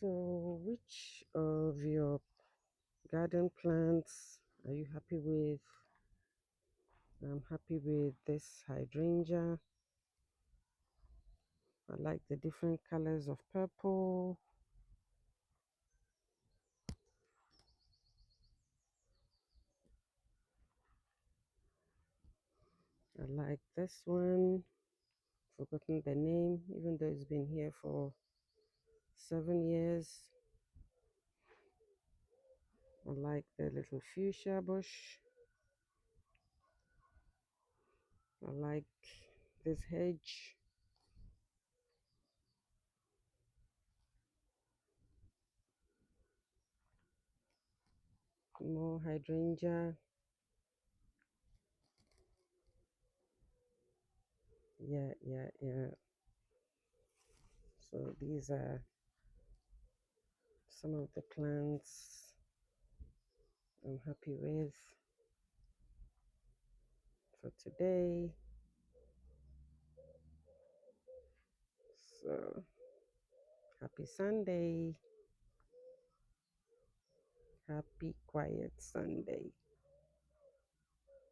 So, which of your garden plants are you happy with? I'm happy with this hydrangea. I like the different colors of purple. I like this one. Forgotten the name, even though it's been here for 7 years. I like the little fuchsia bush. I like this hedge. More hydrangea. Yeah. So these are some of the plants I'm happy with for today. So happy Sunday. Happy quiet Sunday.